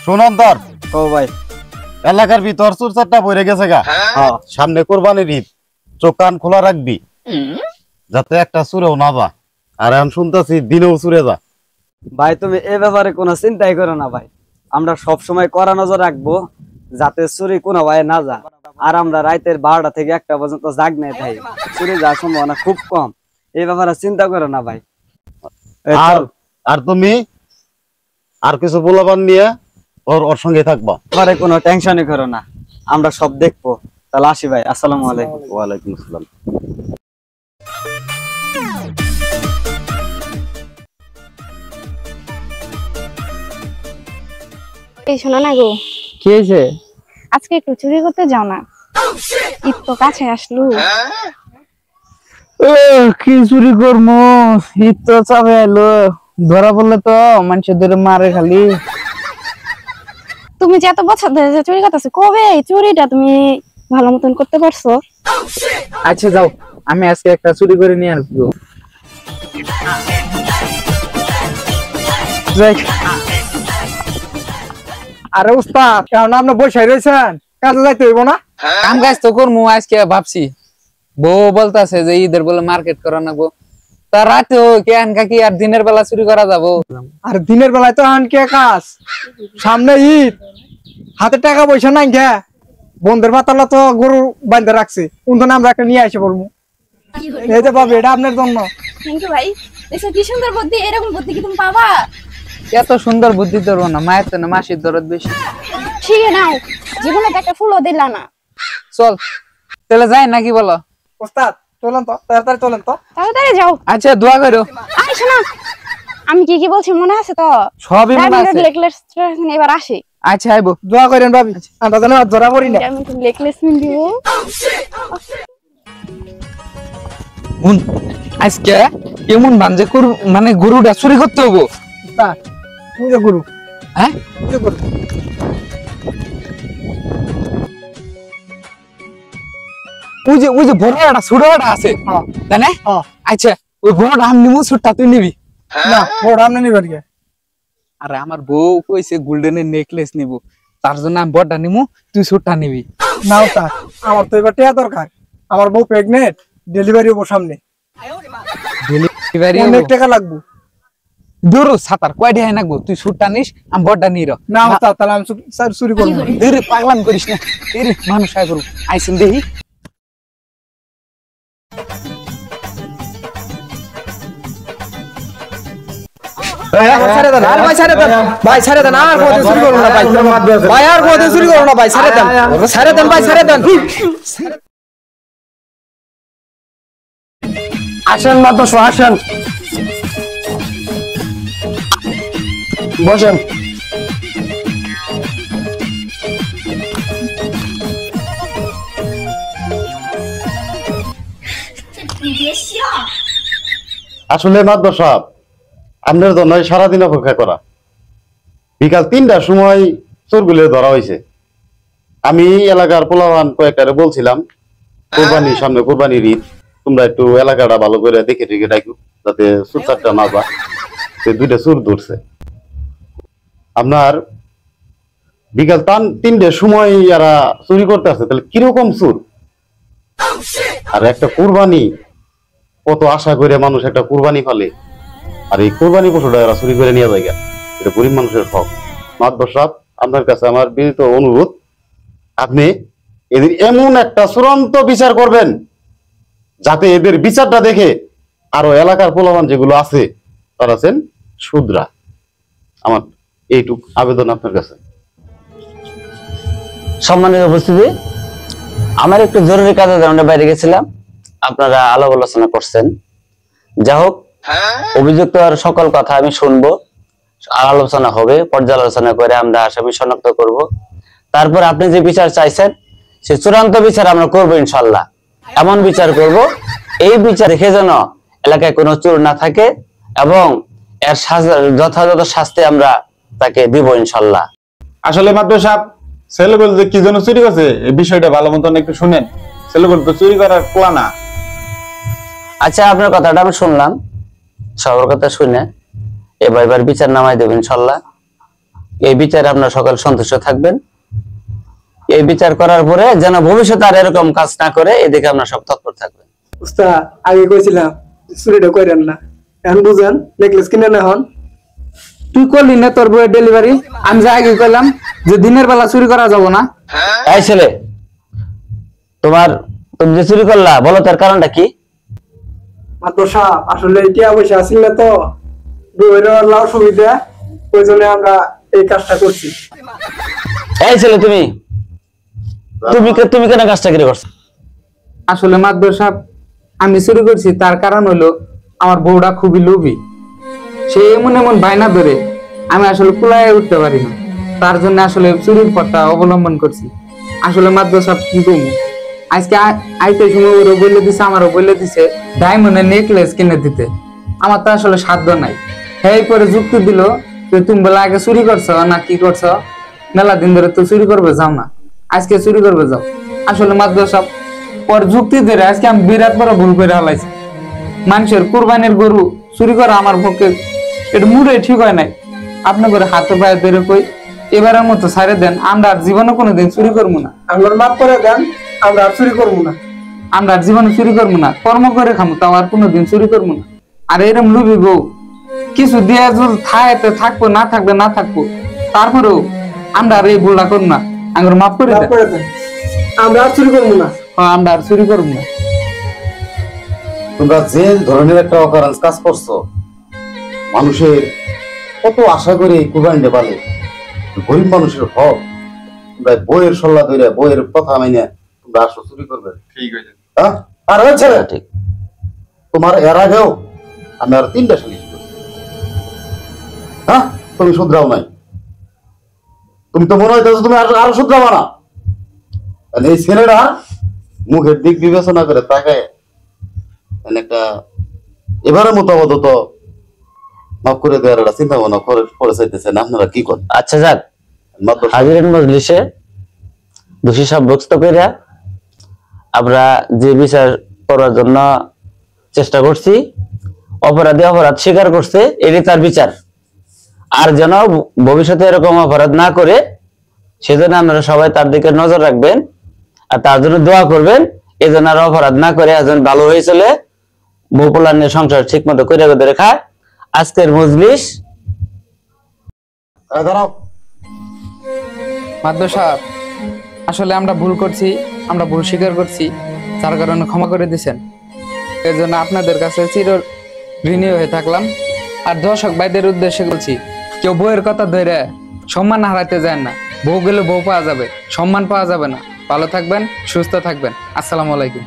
সুনন্দর ও ভাই এলাকার ভিতর চুরচারটা পড়ে গেছে গা। সামনে কোরবানির ঈদ, চোখ কান খোলা রাখবি যাতে একটা চুরেও না যা। আর এখন শুনতেছি দিনেও চুরে যা। ভাই তুমি এ ব্যাপারে কোনো চিন্তাই করো না ভাই, আমরা সব সময় কড়া নজর রাখবো যাতে চুরি কোনো ভাই না যা। আর আমরা রাতের 12টা থেকে 1টা পর্যন্ত জাগনে থাকি, চুরি যাওয়ার সম্ভাবনা খুব কম। এই ব্যাপারে চিন্তা করো না ভাই। আর আর তুমি আর কিছু বলবান নিয়ে ওর সঙ্গে থাকবা, এবারে কোনো টেনশনই করো না, আমরা সব দেখবো। তাহলে আসি ভাই, আসসালামু আলাইকুম। ওয়ালাইকুম আসসালাম। এই শোনো না গো, কি হয়েছে? আজকে একটু চুরি করতে যাও না, ঈদ তো কাছে আসলো। কি চুরি করবো, ঈদ তো চাপে এলো, ধরা পড়লে তো মানুষের ধরে মারে খালি। তুমি যে এত বছর ধরে যে চুরি করতেছো, কবে এই চুরিটা তুমি ভালো মতন করতে পারছো? আচ্ছা যাও, আমি আজকে একটা চুরি করে নিয়ে আসবো। আরে উস্তাদ, কারণ আপনি বসে রয়েছেন, কাজে যাইতে হইব না? কাম কাজ তো করবো, আজকে ভাবছি বউ বলতেছে যে ঈদের বলে মার্কেট করা নাগবো, তা রাতে কেন কাকি আর দিনের বেলা চুরি করা যাবো? আর দিনের বেলায় তো আনকে কাজ, সামনে ঈদ, হাতে টাকা পয়সা নাই গে, বন্ধের পাতালা তো গরু বাঁধে রাখছে, কোনখানে আমরা একটা নিয়ে আসে বলবো। এই যে পাবে, এটা আপনার জন্য। থ্যাংক ইউ ভাই, দেখো কি সুন্দর বুদ্ধি, এরকম বুদ্ধি কি তুমি পাবা? এত সুন্দর বুদ্ধি ধরবো না, মায়ের তো না, মাসির দরদ বেশি। ঠিক আছে নাও, জীবনে তো একটা ফুলও দিলা না। চল তাহলে যাই নাকি বলো? উস্তাদ চলেন তো, তাড়াতাড়ি চলেন তো। তাড়াতাড়ি যাও। আচ্ছা দোয়া করো। আরে শোনো, আমি কি কি বলছি মনে আছে তো? সবই মনে আছে। নেকলেস এবার আসি। আচ্ছা আইবো। দোয়া করেন ভাবি, আমরা যেন আর ধরা পড়ি না। আমি তো নেকলেস কিনে দিব। আজকে কেমন ভাঞ্জে মানে গরুটা চুরি করতে হবো। উস্তাদ তুমি যে গুরু, হ্যাঁ তুমি যে গুরু। ওই যে বড়টা ছোটটা আছে তাই না? আচ্ছা ওই বড়টা আমি নিবো, ছোটটা তুই নিবি না বড় আপনি নিবেন কে? আরে আমার বউ কইছে গোল্ডেনের নেকলেস নিব, তার জন্য আমি বড়টা নিবো, তুই ছোটটা নিবি। না উস্তাদ, আমার তো এবার টিয়া দরকার, আমার বউ প্রেগনেন্ট, ডেলিভারি হবো সামনে, ডেলিভারি অনেক টাকা লাগবে। দূর সাতার কয়টা হয় নাকবো, তুই ছোটটা নিস, আমি বড়টা নিয়ে রাখ। না উস্তাদ, তাহলে আমি চুরি করবো। ধীরে পাগলাম করিস না, ধীরে মানুষ আয় করু আইসেন দেখি। ভাই ছেড়ে দেন, ভাই ছেড়ে দেন, আর কোথাও চুরি করবো না ভাই, ভাই আর কোথাও চুরি করবো না ভাই, ছেড়ে দেন, ছেড়ে দেন ভাই, ছেড়ে দেন। আসেন মাদ্রাস, আসেন বসেন। আসলে মাদ্র সাহেব, আপনার জন্য সারাদিন অপেক্ষা করা। বিকাল 3টার সময় চোরগুলো ধরা হয়েছে। আমি এলাকার পোলাপান কয়েকটারে বলছিলাম কোরবানির সামনে, কোরবানির ঈদ, তোমরা একটু এলাকাটা ভালো করে দেখে টেকে রাখো যাতে চুরচারটা না যায়। 2টা চোর ধরছে। আপনার বিকাল 3টার সময় এরা চুরি করতে আসছে, তাহলে কিরকম চোর? আর একটা কোরবানি, কত আশা করে মানুষ একটা কোরবানি ফেলে, আর এই কোরবানি পশুটা এরা চুরি করে নিয়ে যায়। এটা গরিব মানুষের হক। মাদ্রাস সাহেব, আপনার কাছে আমার বিনীত অনুরোধ, আপনি এদের এমন একটা চূড়ান্ত বিচার করবেন যাতে এদের বিচারটা দেখে আরো এলাকার পোলাপান যেগুলো আছে তারা আছেন শুদ্রা। আমার এইটুক আবেদন আপনার কাছে। সম্মানিত উপস্থিতি, আমার একটু জরুরি কাজে আমরা বাইরে গেছিলাম, আপনারা আলাপ আলোচনা করছেন। যা হোক, অভিযুক্ত আর সকল কথা আমি শুনবো, আলোচনা হবে, পর্যালোচনা করে আমরা আসামি শনাক্ত করব। তারপর আপনি যে বিচার চাইছেন সে চূড়ান্ত বিচার আমরা করব ইনশাল্লাহ। এমন বিচার করব, এই বিচার দেখে যেন এলাকায় কোনো চোর না থাকে এবং এর যথাযথ শাস্তি আমরা তাকে দিব ইনশাল্লাহ। আসলে মাদ্রাস সাহেব, ছেলেগুলো যে কি জন্য চুরি করছে এই বিষয়টা ভালো মতন একটু শুনেন। ছেলেগুলো তো চুরি করার প্ল্যান না। আচ্ছা, আপনার কথাটা আমি শুনলাম, সবার কথা শুনে এবার বিচার নামাই দেবেন ইনশাল্লাহ। এই বিচারে আপনারা সকল সন্তুষ্ট থাকবেন। এই বিচার করার পরে যেন ভবিষ্যতে আর এরকম কাজ না করে এদিকে আপনারা সব তৎপর থাকবেন। উস্তাদ আগে কইছিলাম চুরিটা কইরেন না, এখন বুঝেন নেকলেস কিনে না হন। তুই করলি না তোর বইয়ের ডেলিভারি, আমি যা আগে কইলাম যে দিনের বেলা চুরি করা যাবো না। এই ছেলে, তুমি যে চুরি করলা বলো তার কারণটা কি? মাত্র সাপ আসলে টিয়া পয়সা আসিল না তো, বইয়ের লাভ সুবিধা, ওই জন্য আমরা এই কাজটা করছি। এই ছেলে, তুমি কেন কাজটা করে করছো? আসলে মাদ্দর সাহেব, আমি চুরি করছি তার কারণ হলো আমার বউটা খুবই লোভী। সে এমন এমন বায়না ধরে আমি আসলে কুলায় উঠতে পারি না, তার জন্য আসলে চুরির পথটা অবলম্বন করছি। আসলে মাদ্দর সাহেব কি করবো, আজকে আইতে সময় ওরও বলে দিছে, আমারও বলে দিছে ডায়মন্ডের নেকলেস কিনে দিতে। আমার তো আসলে সাধ্য নাই। এই পরে যুক্তি দিল যে তুমি বলে আগে চুরি করছো না কি করছো, মেলা দিন ধরে তো চুরি করবে যাও না, আজকে চুরি করবে যাও। আসলে মাদ্দর সাহেব পর যুক্তি ধরে আজকে আমি বিরাট বড় ভুল করে হালাইছি। মানুষের কুরবানির গরু চুরি করা আমার পক্ষে এটা মুড়ে ঠিক হয় নাই। আপনি করে হাতে পায়ে ধরে কই এবারের মতো ছাড়ে দেন, আমরা আর জীবনে কোনোদিন চুরি করবো না। আমরা মাফ করে দেন, আমরা আর চুরি করবো না। আমরা আর জীবনে চুরি করবো না, কর্ম করে খামো, তাও আর কোনোদিন চুরি করবো না। আর এরম লুবি বউ কিছু দিয়ে থাকতে থাকবো, না থাকবে না থাকবো, তারপরেও আমরা আর এই ভুলটা করবো না। আমরা মাফ করে মাফ দেন, করে দেন, আমরা আর চুরি করবো না। আমরা আর চুরি করবো না। তোমরা যে ধরনের একটা অকারেন্স কাজ করছো, মানুষের কত আশা করে এই কুরবানিটা পালে, গরিব মানুষের হক, তোমরা বইয়ের সল্লা ধরে বইয়ের কথা মাইনে তোমরা আসো চুরি করবে। ঠিক হয়েছে। হ্যাঁ? আর ওই ছেলে, ঠিক। তোমার এর আগেও আমি আর 3টা সালিশ করছি। হ্যাঁ, তুমি শুধরাও নাই। তুমি তো মনে হইতেছো তুমি আরো শুধরাবা না। তাহলে এই ছেলেটা মুখের দিক বিবেচনা করে তাকে একটা এবারের মতো আপাতত মাফ করে দেওয়ার একটা চিন্তা ভাবনা করে চাইতেছেন, আপনারা কি করেন? আচ্ছা যাক, মাত্র হাজিরের মজলিসে দোষী সাব্যস্ত কইরা আমরা যে বিচার করার জন্য চেষ্টা করছি, অপরাধী অপরাধ স্বীকার করছে, এটি তার বিচার। আর যেন ভবিষ্যতে এরকম অপরাধ না করে সেজন্য আপনারা সবাই তার দিকে নজর রাখবেন আর তার জন্য দোয়া করবেন, এই জন্য আর অপরাধ না করে একজন ভালো হয়ে চলে বউপোলা নিয়ে সংসার ঠিক মতো করে ধরে খায়। আজকের মজলিস দাঁড়াও। মাদ্দর সাহেব, আসলে আমরা ভুল করছি, আমরা ভুল স্বীকার করছি, যার কারণে ক্ষমা করে দিয়েছেন। এর জন্য আপনাদের কাছে চির ঋণী হয়ে থাকলাম। আর দর্শক ভাইদের উদ্দেশ্যে বলছি, কেউ বউয়ের কথা ধরে সম্মান হারাতে যায় না। বউ গেলে বউ পাওয়া যাবে, সম্মান পাওয়া যাবে না। ভালো থাকবেন, সুস্থ থাকবেন। আসসালামু আলাইকুম।